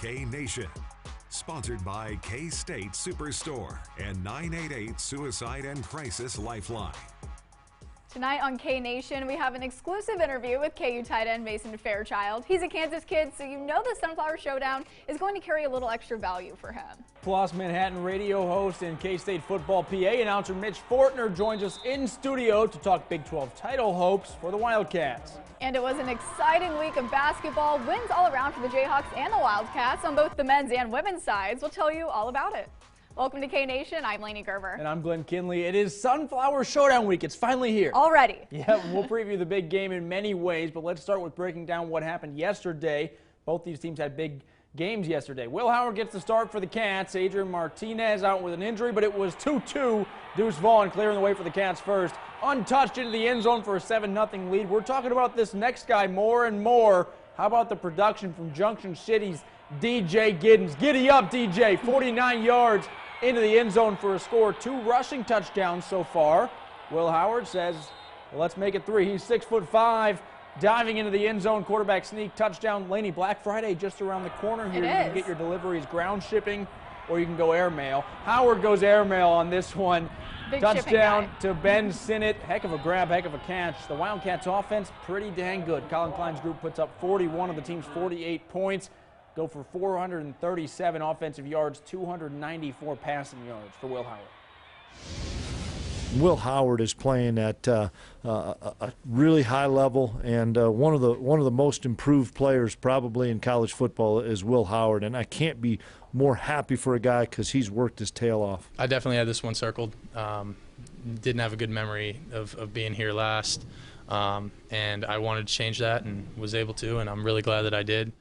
K-Nation. Sponsored by K-State Superstore and 988 Suicide and Crisis Lifeline. Tonight on K-Nation, we have an exclusive interview with KU tight end Mason Fairchild. He's a Kansas kid, so you know the Sunflower Showdown is going to carry a little extra value for him. Plus, Manhattan radio host and K-State football PA announcer Mitch Fortner joins us in studio to talk Big 12 title hopes for the Wildcats. And it was an exciting week of basketball. Wins all around for the Jayhawks and the Wildcats on both the men's and women's sides. We'll tell you all about it. Welcome to K-Nation. I'm Lainey Gerber. And I'm Glenn Kinley. It is Sunflower Showdown week. It's finally here. Already. Yeah, we'll preview the big game in many ways, but let's start with breaking down what happened yesterday. Both these teams had big games yesterday. Will Howard gets the start for the Cats. Adrian Martinez out with an injury, but it was 2-2. Deuce Vaughn clearing the way for the Cats first. Untouched into the end zone for a 7-0 lead. We're talking about this next guy more and more. How about the production from Junction City's DJ Giddens? Giddy up, DJ. 49 yards into the end zone for a score. 2 rushing touchdowns so far. Will Howard says, well, let's make it 3. He's 6'5", diving into the end zone. Quarterback sneak touchdown. Laney, Black Friday just around the corner here. You can get your deliveries ground shipping, or you can go airmail. Howard goes airmail on this one. Big touchdown to Ben Sinnott. Heck of a grab, heck of a catch. The Wildcats offense pretty dang good. Colin Klein's group puts up 41 of the team's 48 points. Go for 437 offensive yards, 294 passing yards for Will Howard. Will Howard is playing at a really high level, and one of the most improved players probably in college football is Will Howard, and I can't be more happy for a guy because he's worked his tail off. I definitely had this one circled. Didn't have a good memory of being here last, and I wanted to change that and was able to, and I'm really glad that I did.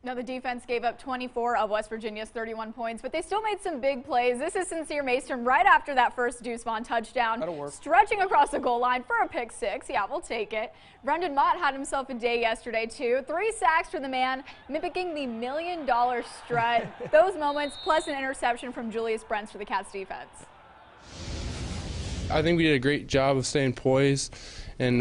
Now, the defense gave up 24 of West Virginia's 31 points, but they still made some big plays. This is Sincere Mason right after that first Deuce Vaughn touchdown. That'll work. Stretching across the goal line for a pick 6. Yeah, we'll take it. Brendan Mott had himself a day yesterday, too. 3 sacks for the man, mimicking the $1 million strut. Those moments, plus an interception from Julius Brents for the Cats defense. I think we did a great job of staying poised and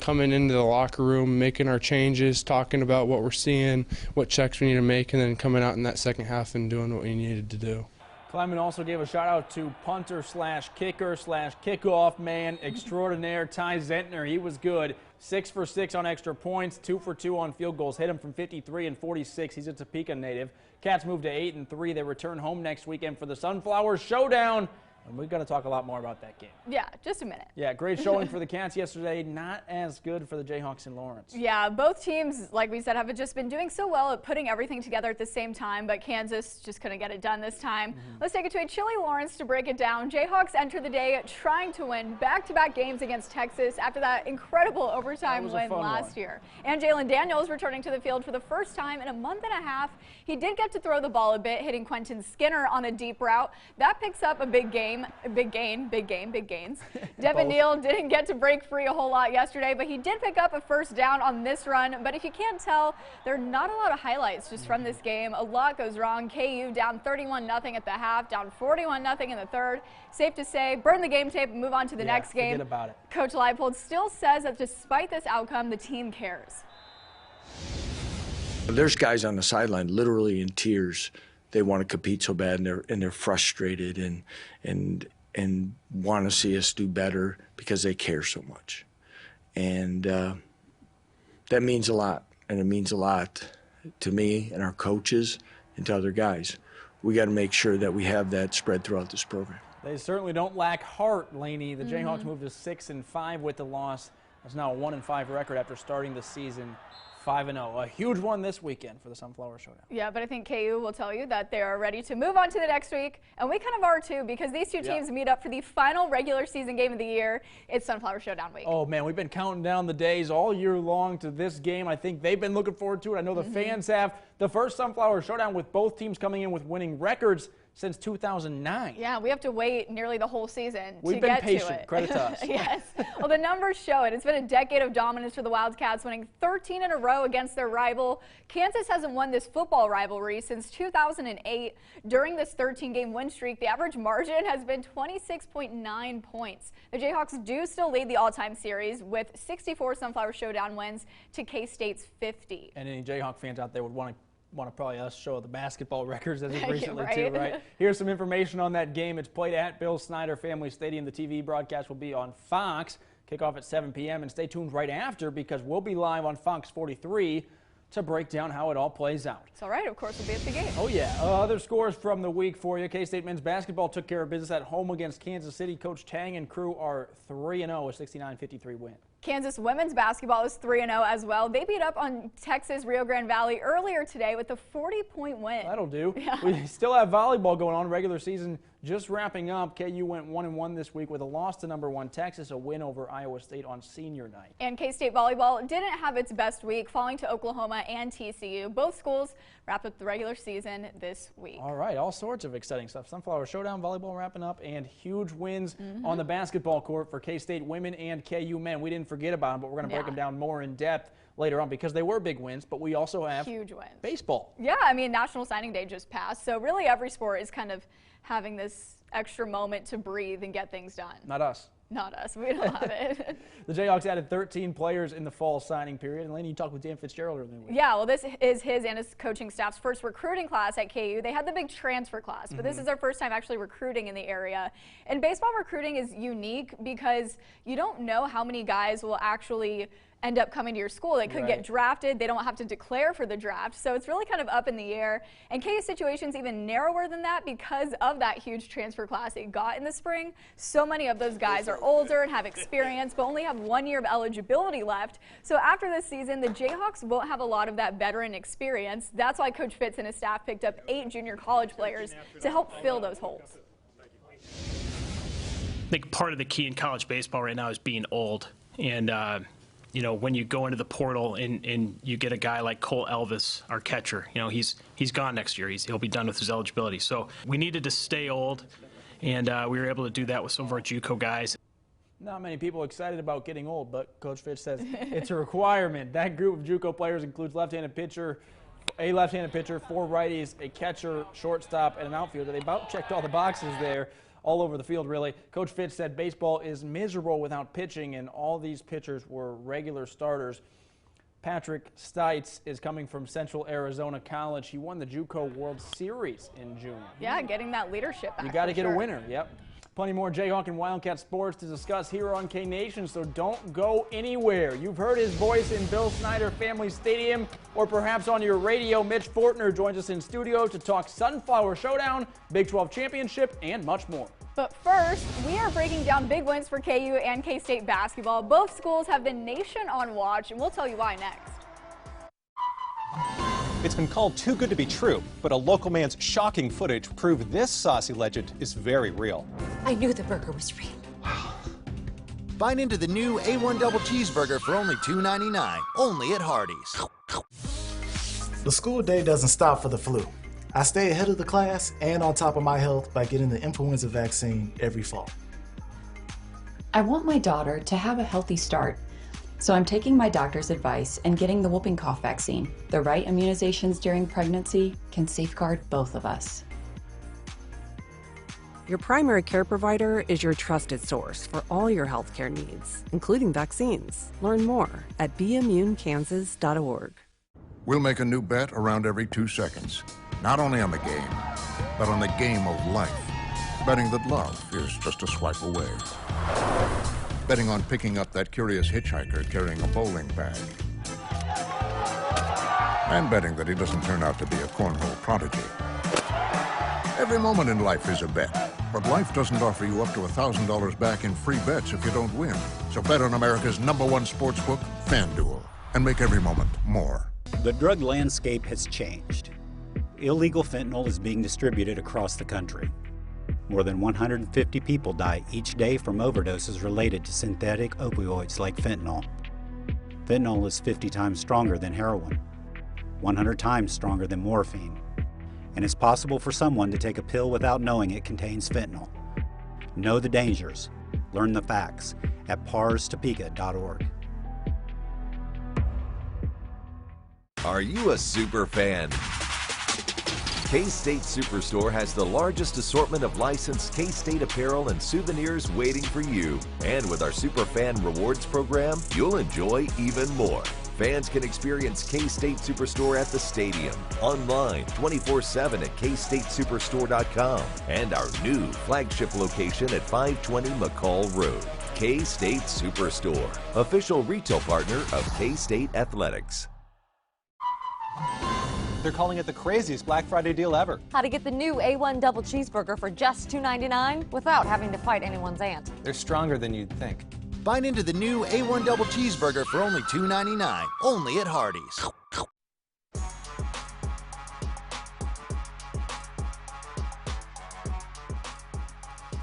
coming into the locker room, making our changes, talking about what we're seeing, what checks we need to make, and then coming out in that second half and doing what we needed to do. Kleinman also gave a shout out to punter slash kicker slash kickoff man extraordinaire Ty Zentner. He was good. 6 for 6 on extra points, 2 for 2 on field goals. Hit him from 53 and 46. He's a Topeka native. Cats move to 8-3. They return home next weekend for the Sunflower Showdown. And we're going to talk a lot more about that game. Yeah, just a minute. Yeah, great showing for the Cats yesterday. Not as good for the Jayhawks in Lawrence. Yeah, both teams, like we said, have just been doing so well at putting everything together at the same time, but Kansas just couldn't get it done this time. Let's take it to a chilly Lawrence to break it down. Jayhawks enter the day trying to win back-to-back games against Texas after that incredible overtime win last year. And Jalen Daniels returning to the field for the first time in a month and a half. He did get to throw the ball a bit, hitting Quentin Skinner on a deep route. That picks up a big gains. Devin Neal didn't get to break free a whole lot yesterday, but he did pick up a first down on this run. But if you can't tell, there are not a lot of highlights just from this game. A lot goes wrong. KU down 31-0 at the half, down 41-0 in the third. Safe to say, burn the game tape and move on to the next game. Forget about it. Coach Leipold still says that despite this outcome, the team cares. There's guys on the sideline literally in tears. They want to compete so bad, and they're frustrated and want to see us do better because they care so much. And that means a lot, and it means a lot to me and our coaches and to other guys. We got to make sure that we have that spread throughout this program. They certainly don't lack heart, Laney. The Jayhawks moved to 6-5 with the loss. That's now a 1-5 record after starting the season 5-0. A huge one this weekend for the Sunflower Showdown. Yeah, but I think KU will tell you that they are ready to move on to the next week, and we kind of are too, because these two teams meet up for the final regular season game of the year. It's Sunflower Showdown week. Oh man, we've been counting down the days all year long to this game. I think they've been looking forward to it. I know the fans have. The first Sunflower Showdown with both teams coming in with winning records since 2009. Yeah, we have to wait nearly the whole season We've to been get patient. to it. Credit to us. Yes. Well, the numbers show it. It's been a decade of dominance for the Wildcats, winning 13 in a row against their rival. Kansas hasn't won this football rivalry since 2008. During this 13-game win streak, the average margin has been 26.9 points. The Jayhawks do still lead the all-time series with 64 Sunflower Showdown wins to K-State's 50. And any Jayhawk fans out there would want to want to probably us show the basketball records as of Yeah, recently right. too, right? Here's some information on that game. It's played at Bill Snyder Family Stadium. The TV broadcast will be on Fox. Kickoff at 7 p.m. and stay tuned right after because we'll be live on Fox 43 to break down how it all plays out. It's all right. Of course, we'll be at the game. Oh, yeah. Other scores from the week for you. K-State men's basketball took care of business at home against Kansas City. Coach Tang and crew are 3-0, a 69-53 win. Kansas women's basketball is 3-0 as well. They beat up on Texas Rio Grande Valley earlier today with a 40-point win. That'll do. Yeah. We still have volleyball going on. Regular season just wrapping up. KU went 1-1 this week with a loss to number 1 Texas, a win over Iowa State on senior night. And K-State volleyball didn't have its best week, falling to Oklahoma and TCU. Both schools wrapped up the regular season this week. All right, all sorts of exciting stuff. Sunflower Showdown volleyball wrapping up and huge wins on the basketball court for K-State women and KU men. We didn't forget about them, but we're going to break them down more in depth later on because they were big wins, but we also have huge wins. Baseball. Yeah, I mean, National Signing Day just passed, so really every sport is kind of having this extra moment to breathe and get things done. Not us. Not us. We don't have it. The Jayhawks added 13 players in the fall signing period. And Laney, you talked with Dan Fitzgerald earlier in the week. Yeah, well, this is his and his coaching staff's first recruiting class at KU. They had the big transfer class, but this is their first time actually recruiting in the area. And baseball recruiting is unique because you don't know how many guys will actually end up coming to your school. They could get drafted. They don't have to declare for the draft. So it's really kind of up in the air. And KU's situation's even narrower than that because of that huge transfer class they got in the spring. So many of those guys are older and have experience, but only have 1 year of eligibility left. So after this season, the Jayhawks won't have a lot of that veteran experience. That's why Coach Fitz and his staff picked up 8 junior college players to help fill those holes. I think part of the key in college baseball right now is being old. And, you know, when you go into the portal and you get a guy like Cole Elvis, our catcher, you know, he's gone next year. He'll be done with his eligibility. So we needed to stay old, and we were able to do that with some of our JUCO guys. Not many people excited about getting old, but Coach Fitch says it's a requirement. That group of JUCO players includes left-handed pitcher, 4 righties, a catcher, shortstop, and an outfielder. They about checked all the boxes there. All over the field, really. Coach Fitz said baseball is miserable without pitching, and all these pitchers were regular starters. Patrick Stites is coming from Central Arizona College. He won the JUCO World Series in June. Yeah, getting that leadership back. You got to get a winner, yep. Plenty more Jayhawk and Wildcat sports to discuss here on K-Nation, so don't go anywhere. You've heard his voice in Bill Snyder Family Stadium, or perhaps on your radio. Mitch Fortner joins us in studio to talk Sunflower Showdown, Big 12 Championship, and much more. But first, we are breaking down big wins for KU and K-State basketball. Both schools have the nation on watch, and we'll tell you why next. It's been called too good to be true, but a local man's shocking footage proved this saucy legend is very real. I knew the burger was real. Bite into the new A1 double cheeseburger for only $2.99, only at Hardee's. The school day doesn't stop for the flu. I stay ahead of the class and on top of my health by getting the influenza vaccine every fall. I want my daughter to have a healthy start, so I'm taking my doctor's advice and getting the whooping cough vaccine. The right immunizations during pregnancy can safeguard both of us. Your primary care provider is your trusted source for all your healthcare needs, including vaccines. Learn more at beimmunekansas.org. We'll make a new bet around every 2 seconds. Not only on the game, but on the game of life. Betting that love is just a swipe away. Betting on picking up that curious hitchhiker carrying a bowling bag. And betting that he doesn't turn out to be a cornhole prodigy. Every moment in life is a bet, but life doesn't offer you up to $1,000 back in free bets if you don't win. So bet on America's #1 sportsbook, FanDuel, and make every moment more. The drug landscape has changed. Illegal fentanyl is being distributed across the country. More than 150 people die each day from overdoses related to synthetic opioids like fentanyl. Fentanyl is 50 times stronger than heroin, 100 times stronger than morphine, and it's possible for someone to take a pill without knowing it contains fentanyl. Know the dangers. Learn the facts at parstopeka.org. Are you a super fan? K-State Superstore has the largest assortment of licensed K-State apparel and souvenirs waiting for you. And with our Superfan Rewards program, you'll enjoy even more. Fans can experience K-State Superstore at the stadium, online 24/7 at kstatesuperstore.com, and our new flagship location at 520 McCall Road. K-State Superstore, official retail partner of K-State Athletics. They're calling it the craziest Black Friday deal ever. How to get the new A1 double cheeseburger for just $2.99 without having to fight anyone's aunt. They're stronger than you'd think. Bite into the new A1 double cheeseburger for only $2.99, only at Hardee's.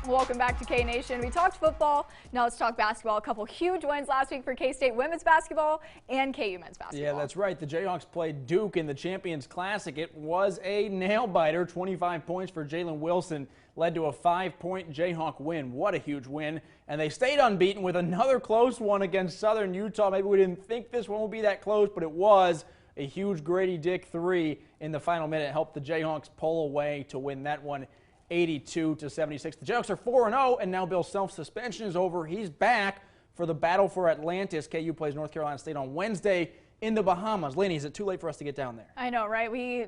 Welcome back to K-Nation. We talked football, now let's talk basketball. A couple huge wins last week for K-State women's basketball and KU men's basketball. Yeah, that's right. The Jayhawks played Duke in the Champions Classic. It was a nail-biter. 25 points for Jalen Wilson led to a 5-point Jayhawk win. What a huge win. And they stayed unbeaten with another close one against Southern Utah. Maybe we didn't think this one would be that close, but it was. A huge Grady Dick 3 in the final minute helped the Jayhawks pull away to win that one 82-76. The Jayhawks are 4-0, and now Bill Self's suspension is over. He's back for the battle for Atlantis. KU plays North Carolina State on Wednesday in the Bahamas. Laney, is it too late for us to get down there? I know, right? We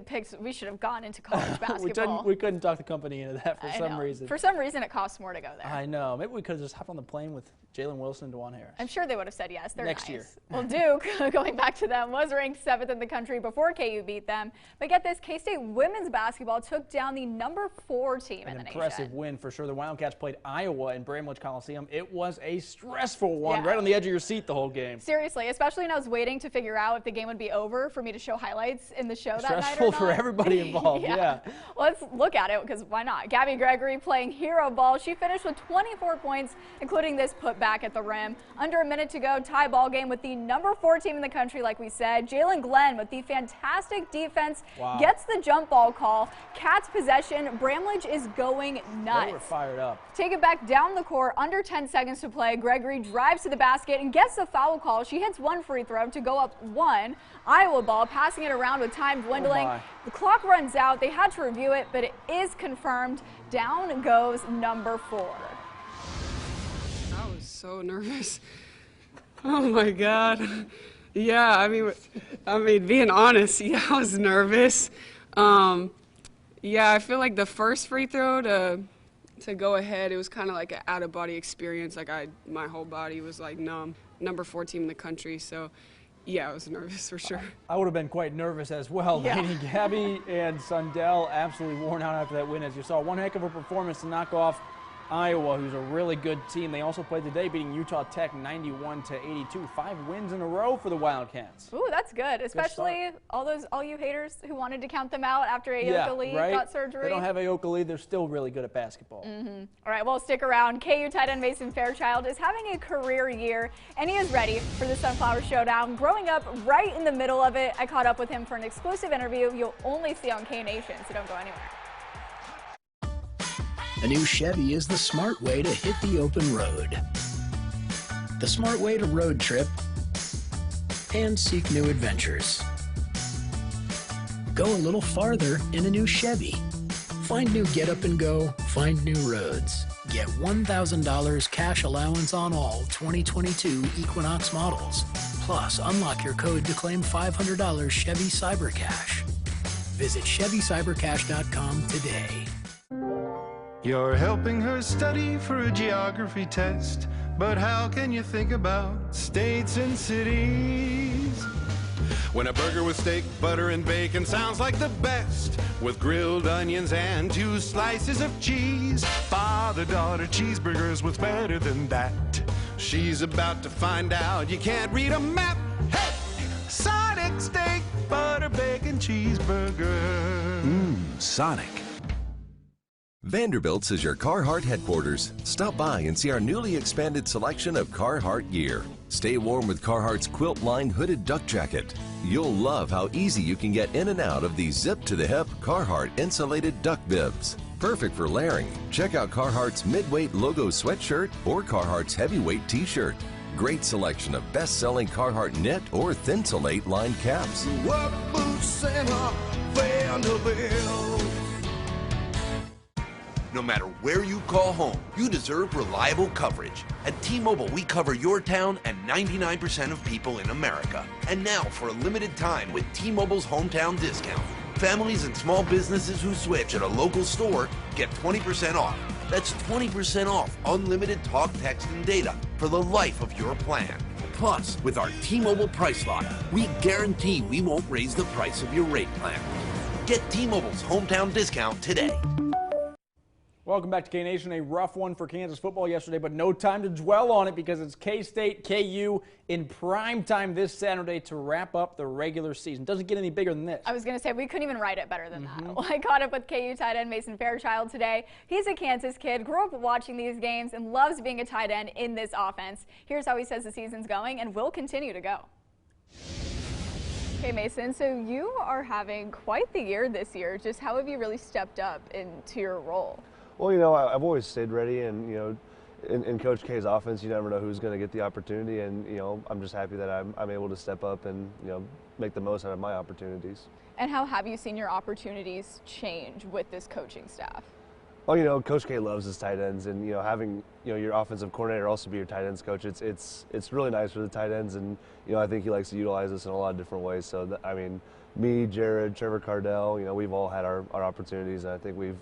should have gone into college basketball. we couldn't talk the company into that for some reason. For some reason, it costs more to go there. I know. Maybe we could have just hopped on the plane with Jalen Wilson and DeJuan Harris. I'm sure they would have said yes. They're next nice. year. Well, Duke, going back to them, was ranked 7th in the country before KU beat them. But get this, K-State women's basketball took down the number 4 team in the nation. An impressive win for sure. The Wildcats played Iowa in Bramlage Coliseum. It was a stressful one, right on the edge of your seat the whole game. Seriously, especially when I was waiting to figure out if the game would be over for me to show highlights in the show that night or Stressful not. for everybody involved, yeah. Let's look at it, because why not? Gabby Gregory playing hero ball. She finished with 24 points, including this putback at the rim. Under a minute to go, tie ball game with the number 4 team in the country, like we said. Jalen Glenn with the fantastic defense gets the jump ball call. Cats possession. Bramlage is going nuts. They were fired up. Take it back down the court, under 10 seconds to play. Gregory drives to the basket and gets the foul call. She hits one free throw to go up 1. Iowa ball, passing it around with time dwindling. The clock runs out. They had to review it, but it is confirmed. Down goes number 4. I was so nervous. Oh my God. Yeah, I mean, being honest, yeah, I was nervous. Yeah, I feel like the first free throw to go ahead, it was kind of like an out-of-body experience. Like my whole body was like numb. Number 4 team in the country, so yeah, I was nervous for sure. I would have been quite nervous as well. Yeah. Laney, Gabby and Sundell absolutely worn out after that win, as you saw. One heck of a performance to knock off Iowa, who's a really good team. They also played today, beating Utah Tech 91-82. 5 wins in a row for the Wildcats. Ooh, that's good, especially all you haters who wanted to count them out after Ayoka Lee got surgery. They don't have Ayoka Lee. They're still really good at basketball. All right, well, stick around. KU tight end Mason Fairchild is having a career year, and he is ready for the Sunflower Showdown. Growing up right in the middle of it, I caught up with him for an exclusive interview you'll only see on K-Nation, so don't go anywhere. A new Chevy is the smart way to hit the open road. The smart way to road trip and seek new adventures. Go a little farther in a new Chevy. Find new get up and go, find new roads. Get $1,000 cash allowance on all 2022 Equinox models. Plus, unlock your code to claim $500 Chevy Cyber Cash. Visit ChevyCybercash.com today. You're helping her study for a geography test, but how can you think about states and cities when a burger with steak, butter, and bacon sounds like the best, with grilled onions and 2 slices of cheese? Father-daughter cheeseburgers, what's better than that? She's about to find out. You can't read a map. Hey! Sonic steak, butter, bacon, cheeseburger. Sonic. Vanderbilt's is your Carhartt headquarters. Stop by and see our newly expanded selection of Carhartt gear. Stay warm with Carhartt's quilt-lined hooded duck jacket. You'll love how easy you can get in and out of these zip-to-the-hip Carhartt insulated duck bibs. Perfect for layering. Check out Carhartt's mid-weight logo sweatshirt or Carhartt's heavyweight t-shirt. Great selection of best-selling Carhartt knit or thinsulate lined caps. What boots and a Vanderbilt? No matter where you call home, you deserve reliable coverage. At T-Mobile, we cover your town and 99% of people in America. And now, for a limited time with T-Mobile's hometown discount, families and small businesses who switch at a local store get 20% off. That's 20% off unlimited talk, text, and data for the life of your plan. Plus, with our T-Mobile Price Lock, we guarantee we won't raise the price of your rate plan. Get T-Mobile's hometown discount today. Welcome back to K-Nation. A rough one for Kansas football yesterday, but no time to dwell on it because it's K-State, KU in prime time this Saturday to wrap up the regular season. Doesn't get any bigger than this. I was going to say, we couldn't even write it better than that. Well, I caught up with KU tight end Mason Fairchild today. He's a Kansas kid, grew up watching these games, and loves being a tight end in this offense. Here's how he says the season's going and will continue to go. Okay, Mason, so you are having quite the year this year. Just how have you really stepped up into your role? Well, you know, I've always stayed ready, and, you know, in Coach K's offense, you never know who's going to get the opportunity, and, you know, I'm just happy that I'm able to step up and, you know, make the most out of my opportunities. And how have you seen your opportunities change with this coaching staff? Well, you know, Coach K loves his tight ends, and, you know, having, you know, your offensive coordinator also be your tight ends coach, it's really nice for the tight ends, and, you know, I think he likes to utilize us in a lot of different ways. So, I mean, me, Jared, Trevor Cardell, you know, we've all had our opportunities, and I think we've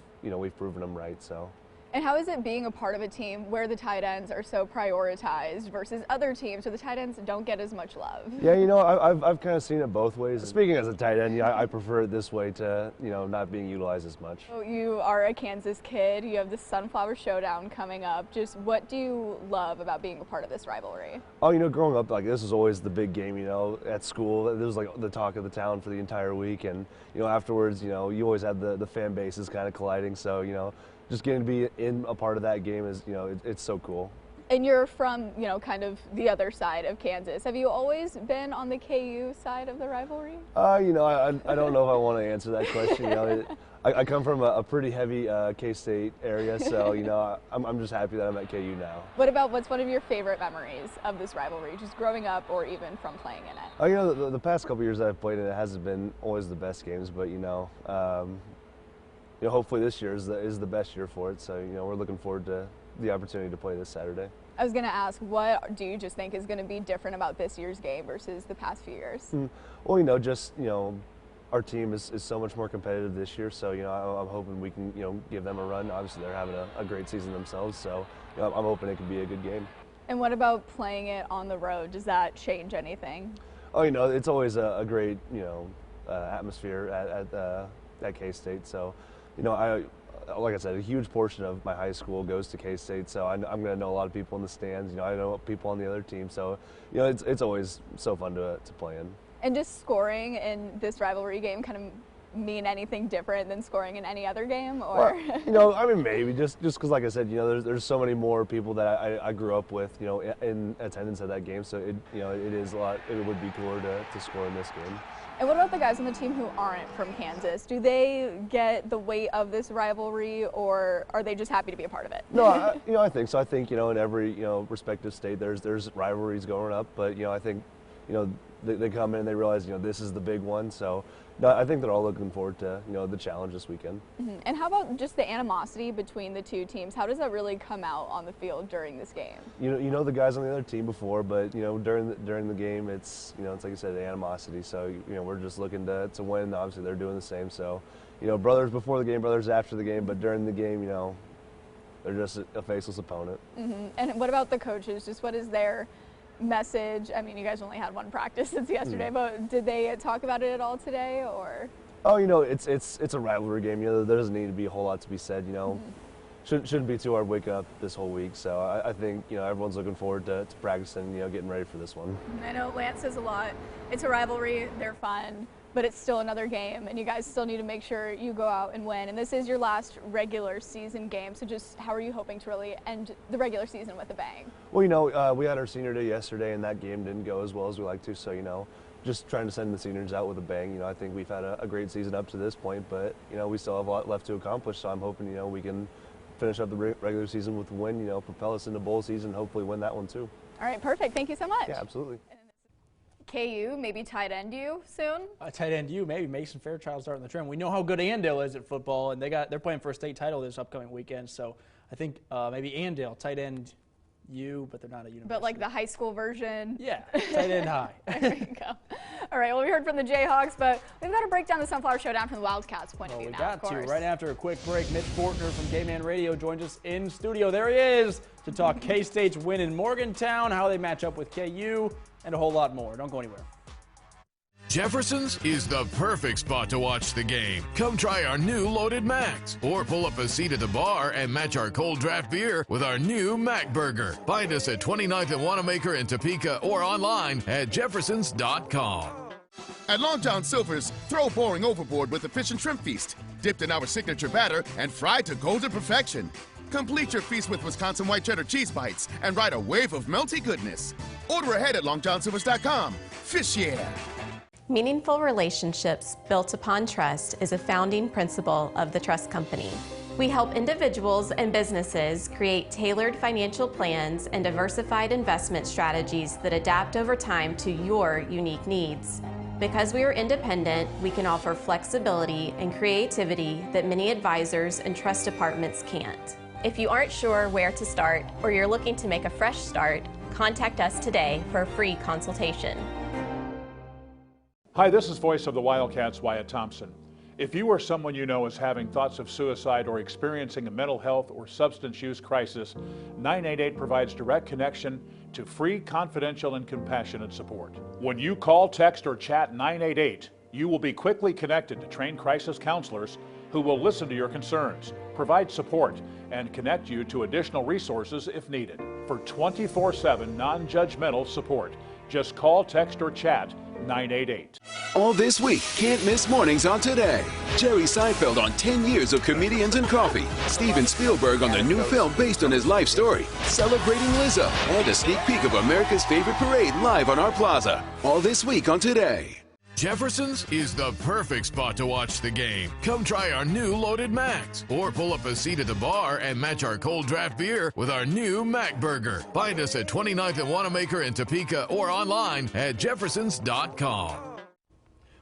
proven them right. So. And how is it being a part of a team where the tight ends are so prioritized versus other teams where the tight ends don't get as much love? Yeah, you know, I've kind of seen it both ways. Speaking as a tight end, yeah, I prefer it this way to, you know, not being utilized as much. So you are a Kansas kid. You have the Sunflower Showdown coming up. Just what do you love about being a part of this rivalry? Oh, you know, growing up, like, this was always the big game, you know, at school. This was like the talk of the town for the entire week. And, you know, afterwards, you know, you always had the fan bases kind of colliding. So, you know, just getting to be in a part of that game is, you know, it's so cool. And you're from, you know, kind of the other side of Kansas. Have you always been on the KU side of the rivalry? You know, I don't know if I want to answer that question. You know, I come from a pretty heavy K-State area, so, you know, I'm just happy that I'm at KU now. What's one of your favorite memories of this rivalry, just growing up or even from playing in it? Oh, you know, the past couple years that I've played in it hasn't been always the best games, but, you know, hopefully this year is the best year for it. So, you know, we're looking forward to the opportunity to play this Saturday. I was going to ask, what do you just think is going to be different about this year's game versus the past few years? Well, you know, just, you know, our team is so much more competitive this year. So, you know, I'm hoping we can, you know, give them a run. Obviously, they're having a great season themselves. So, you know, I'm hoping it can be a good game. And what about playing it on the road? Does that change anything? Oh, you know, it's always a great, you know, atmosphere at K-State. So, you know, like I said, a huge portion of my high school goes to K-State, so I'm going to know a lot of people in the stands. You know, I know people on the other team, so, you know, it's always so fun to play in. And just scoring in this rivalry game kind of mean anything different than scoring in any other game, or? Well, you know, I mean, maybe just because, like I said, you know, there's so many more people that I grew up with, you know, in attendance at that game. So it, you know, it is a lot. It would be cooler to score in this game. And what about the guys on the team who aren't from Kansas? Do they get the weight of this rivalry, or are they just happy to be a part of it? No, you know, I think so. I think, you know, in every, you know, respective state, there's rivalries going up, but, you know, I think, you know, they come in and they realize, you know, this is the big one. So, no, I think they're all looking forward to, you know, the challenge this weekend. And how about just the animosity between the two teams? How does that really come out on the field during this game? You know the guys on the other team before, but, you know, during the game, it's, you know, it's like you said, the animosity. So, you know, we're just looking to win. Obviously, they're doing the same. So, you know, brothers before the game, brothers after the game, but during the game, you know, they're just a faceless opponent. And what about the coaches? Just what is their message? I mean, you guys only had one practice since yesterday, but did they talk about it at all today, or? Oh, you know, it's a rivalry game. You know, there doesn't need to be a whole lot to be said. You know, shouldn't be too hard waking up this whole week. So I think, you know, everyone's looking forward to practicing, you know, getting ready for this one. I know Lance says a lot. It's a rivalry. They're fun, but it's still another game, and you guys still need to make sure you go out and win. And this is your last regular season game, so just how are you hoping to really end the regular season with a bang? Well, you know, we had our senior day yesterday, and that game didn't go as well as we like to. So, you know, just trying to send the seniors out with a bang. You know, I think we've had a great season up to this point, but, you know, we still have a lot left to accomplish. So I'm hoping, you know, we can finish up the regular season with a win, you know, propel us into bowl season, and hopefully win that one too. All right, perfect. Thank you so much. Yeah, absolutely. KU, maybe tight end you soon? Tight end you, maybe Mason Fairchild starting the trend. We know how good Andale is at football, and they're playing for a state title this upcoming weekend. So I think maybe Andale, tight end you, but they're not a university. But like the high school version? Yeah, tight end high. There you go. All right, well, we heard from the Jayhawks, but we've got to break down the Sunflower Showdown from the Wildcats' point of view We now, got of course. to. Right after a quick break, Mitch Fortner from K-Man Radio joins us in studio. There he is to talk K-State's win in Morgantown, how they match up with KU, and a whole lot more. Don't go anywhere. Jefferson's is the perfect spot to watch the game. Come try our new Loaded Macs, or pull up a seat at the bar and match our cold draft beer with our new Mac Burger. Find us at 29th and Wanamaker in Topeka or online at jeffersons.com. At Longtown Silver's, throw boring overboard with a fish and shrimp feast, dipped in our signature batter and fried to golden perfection. Complete your feast with Wisconsin white cheddar cheese bites and ride a wave of melty goodness. Order ahead at longtownsilvers.com. Fish yeah! Meaningful relationships built upon trust is a founding principle of the Trust Company. We help individuals and businesses create tailored financial plans and diversified investment strategies that adapt over time to your unique needs. Because we are independent, we can offer flexibility and creativity that many advisors and trust departments can't. If you aren't sure where to start or you're looking to make a fresh start, contact us today for a free consultation. Hi, this is Voice of the Wildcats, Wyatt Thompson. If you or someone you know is having thoughts of suicide or experiencing a mental health or substance use crisis, 988 provides direct connection to free, confidential, and compassionate support. When you call, text, or chat 988, you will be quickly connected to trained crisis counselors who will listen to your concerns, provide support, and connect you to additional resources if needed. For 24/7 non-judgmental support, just call, text, or chat 988. All this week, can't miss mornings on Today. Jerry Seinfeld on 10 years of comedians and coffee. Steven Spielberg on the new film based on his life story. Celebrating Lizzo. And a sneak peek of America's favorite parade live on our plaza. All this week on Today. Jefferson's is the perfect spot to watch the game. Come try our new Loaded Macs, or pull up a seat at the bar and match our cold draft beer with our new Mac Burger. Find us at 29th and Wanamaker in Topeka or online at jeffersons.com.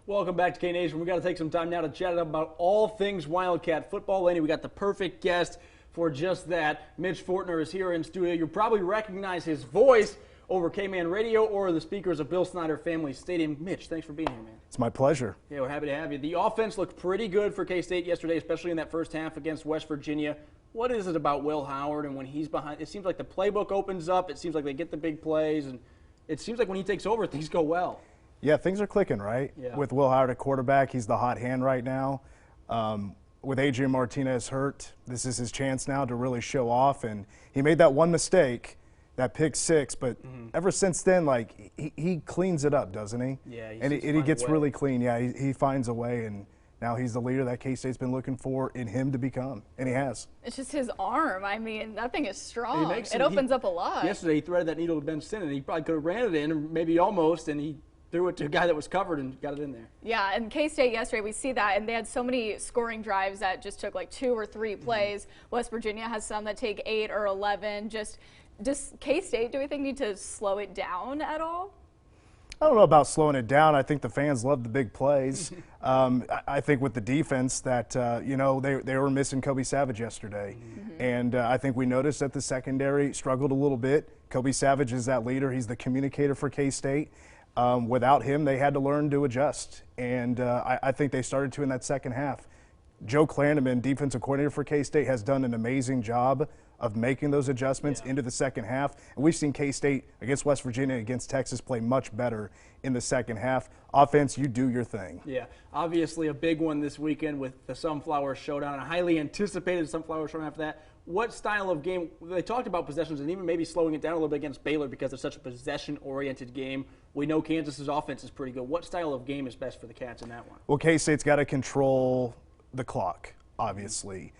Welcome back to K-Nation. We've got to take some time now to chat about all things Wildcat football. Lenny, we got the perfect guest for just that. Mitch Fortner is here in studio. You'll probably recognize his voice over K-Man Radio or the speakers of Bill Snyder Family Stadium. Mitch, thanks for being here, man. It's my pleasure. Yeah, we're happy to have you. The offense looked pretty good for K-State yesterday, especially in that first half against West Virginia. What is it about Will Howard and when he's behind? It seems like the playbook opens up. It seems like they get the big plays, and it seems like when he takes over, things go well. Yeah, things are clicking, right? Yeah. With Will Howard at quarterback, he's the hot hand right now. With Adrian Martinez hurt, this is his chance now to really show off, and he made that one mistake, that pick six, but ever since then, like, he cleans it up, doesn't he? Yeah, he gets really clean. Yeah, he finds a way, and now he's the leader that K-State's been looking for in him to become, and he has. It's just his arm. I mean, that thing is strong. It opens up a lot. Yesterday, he threaded that needle to Ben Sinnen, and he probably could have ran it in, or maybe almost, and he threw it to a guy that was covered and got it in there. Yeah, and K-State yesterday, we see that, and they had so many scoring drives that just took like 2 or 3 plays. West Virginia has some that take 8 or 11. Does K-State, do we think, need to slow it down at all? I don't know about slowing it down. I think the fans love the big plays. I think with the defense that, you know, they were missing Kobe Savage yesterday. And I think we noticed that the secondary struggled a little bit. Kobe Savage is that leader. He's the communicator for K-State. Without him, they had to learn to adjust. And I think they started to in that second half. Joe Klanderman, defensive coordinator for K-State, has done an amazing job of making those adjustments into the second half. And we've seen K-State against West Virginia, against Texas play much better in the second half. Offense, you do your thing. Yeah, obviously a big one this weekend with the Sunflower Showdown, a highly anticipated Sunflower Showdown after that. What style of game, they talked about possessions and even maybe slowing it down a little bit against Baylor because it's such a possession-oriented game. We know Kansas's offense is pretty good. What style of game is best for the Cats in that one? Well, K-State's got to control the clock, obviously.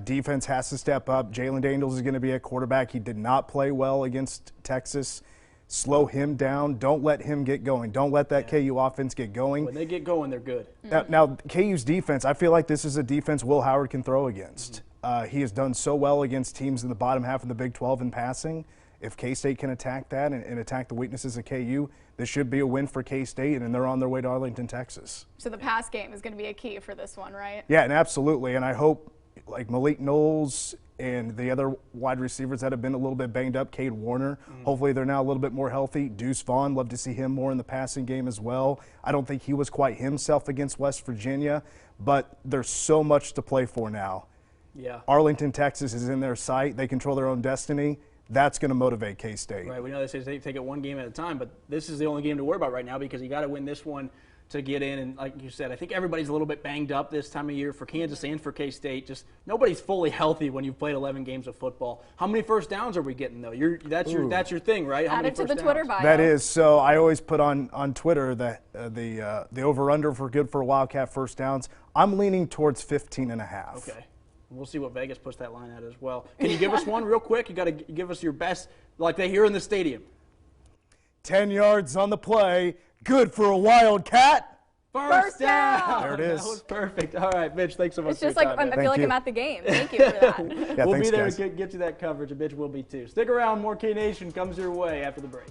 Defense has to step up. Jalen Daniels is going to be at quarterback. He did not play well against Texas. Slow him down. Don't let him get going. Don't let that KU offense get going. When they get going, they're good. Now, KU's defense, I feel like this is a defense Will Howard can throw against. He has done so well against teams in the bottom half of the Big 12 in passing. if K-State can attack that and attack the weaknesses of KU, this should be a win for K-State, and they're on their way to Arlington, Texas. So the pass game is going to be a key for this one, right? Yeah, and absolutely. And I hope, like Malik Knowles and the other wide receivers that have been a little bit banged up, Cade Warner, hopefully they're now a little bit more healthy. Deuce Vaughn, love to see him more in the passing game as well. I don't think he was quite himself against West Virginia, but there's so much to play for now. Yeah. Arlington, Texas is in their sight. They control their own destiny. That's going to motivate K-State. Right. We know they say take it one game at a time, but this is the only game to worry about right now because you got to win this one to get in. And like you said, I think everybody's a little bit banged up this time of year for Kansas and for K-State. Just nobody's fully healthy when you've played 11 games of football. How many first downs are we getting though? That's your thing, right? How Add many it to first the Twitter downs? bio. That is. So I always put on Twitter that the over-under for good for Wildcat first downs. I'm leaning towards 15.5. Okay. We'll see what Vegas puts that line at as well. Can you give us one real quick? You got to give us your best, like they hear in the stadium. 10 yards on the play. Good for a Wildcat. First down. There it is. That was perfect. All right, Mitch, thanks so much It's for just your like time, I man. feel like I'm at the game. Thank you for that. Yeah, we'll thanks, be there guys. to get you that coverage, and Mitch will be too. Stick around. More K-Nation comes your way after the break.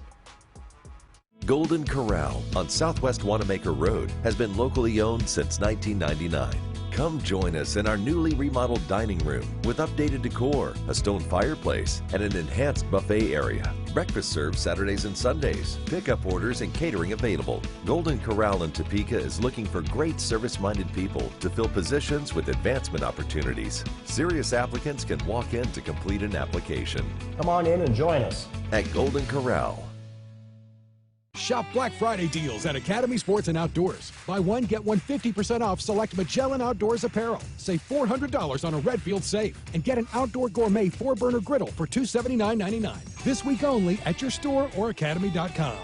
Golden Corral on Southwest Wanamaker Road has been locally owned since 1999. Come join us in our newly remodeled dining room with updated decor, a stone fireplace, and an enhanced buffet area. Breakfast served Saturdays and Sundays. Pickup orders and catering available. Golden Corral in Topeka is looking for great service-minded people to fill positions with advancement opportunities. Serious applicants can walk in to complete an application. Come on in and join us at Golden Corral. Shop Black Friday deals at Academy Sports and Outdoors. Buy one, get one 50% off select Magellan Outdoors apparel. Save $400 on a Redfield safe. And get an Outdoor Gourmet 4-burner griddle for $279.99. This week only at your store or academy.com.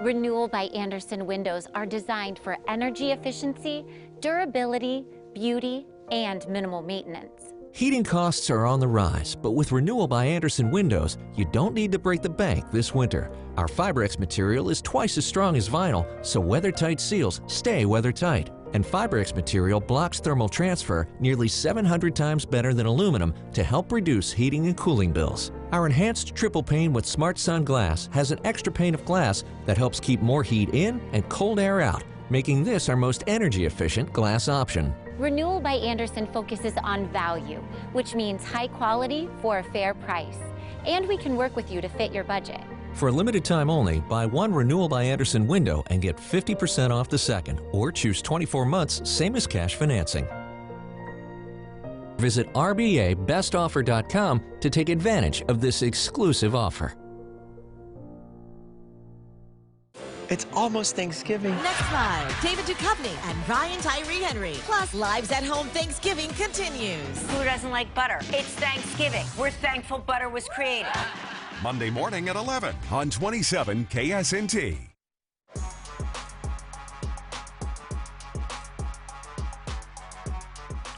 Renewal by Andersen windows are designed for energy efficiency, durability, beauty, and minimal maintenance. Heating costs are on the rise, but with Renewal by Andersen windows, you don't need to break the bank this winter. Our Fibrex material is twice as strong as vinyl, so weather-tight seals stay weather-tight. And Fibrex material blocks thermal transfer nearly 700 times better than aluminum to help reduce heating and cooling bills. Our enhanced triple pane with Smart Sun glass has an extra pane of glass that helps keep more heat in and cold air out, making this our most energy-efficient glass option. Renewal by Andersen focuses on value, which means high quality for a fair price. And we can work with you to fit your budget. For a limited time only, buy one Renewal by Andersen window and get 50% off the second, or choose 24 months, same as cash financing. Visit rbabestoffer.com to take advantage of this exclusive offer. It's almost Thanksgiving. Next live, David Duchovny and Ryan Tyree Henry. Plus, Lives at Home Thanksgiving continues. Who doesn't like butter? It's Thanksgiving. We're thankful butter was created. Monday morning at 11 on 27 KSNT.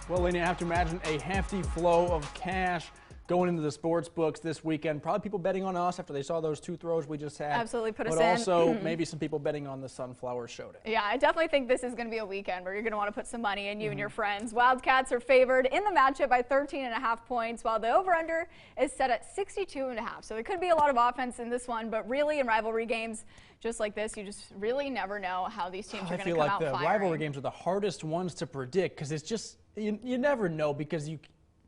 Well, Lena, I have to imagine a hefty flow of cash going into the sports books this weekend. Probably people betting on us after they saw those two throws we just had. Absolutely put us in. But also maybe some people betting on the Sunflower Showdown. Yeah, I definitely think this is going to be a weekend where you're going to want to put some money in you and your friends. Wildcats are favored in the matchup by 13.5 points, while the over-under is set at 62.5. So there could be a lot of offense in this one, but really in rivalry games just like this, you just really never know how these teams are going to come out firing. I feel like the rivalry games are the hardest ones to predict because it's just, you never know because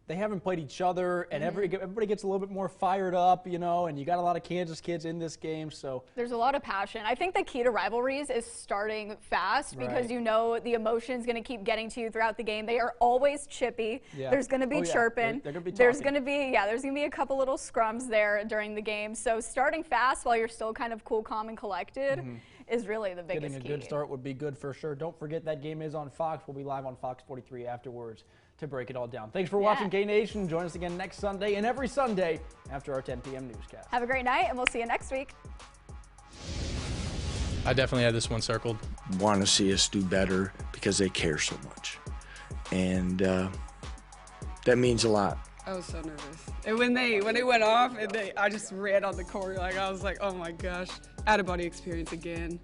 they haven't played each other, and everybody gets a little bit more fired up, and you got a lot of Kansas kids in this game, so. There's a lot of passion. I think the key to rivalries is starting fast because you know the emotion's going to keep getting to you throughout the game. They are always chippy. Yeah. There's going to be chirping. They're going to be there's going to be a couple little scrums there during the game. So starting fast while you're still kind of cool, calm, and collected is really the biggest key. Getting a good start would be good for sure. Don't forget that game is on Fox. We'll be live on Fox 43 afterwards to break it all down. Thanks for watching K-Nation. Join us again next Sunday and every Sunday after our 10 p.m. newscast. Have a great night, and we'll see you next week. I definitely had this one circled. Want to see us do better because they care so much. And that means a lot. I was so nervous. And when they went off, and I just ran on the court. I was like, oh my gosh, out-of-body experience again.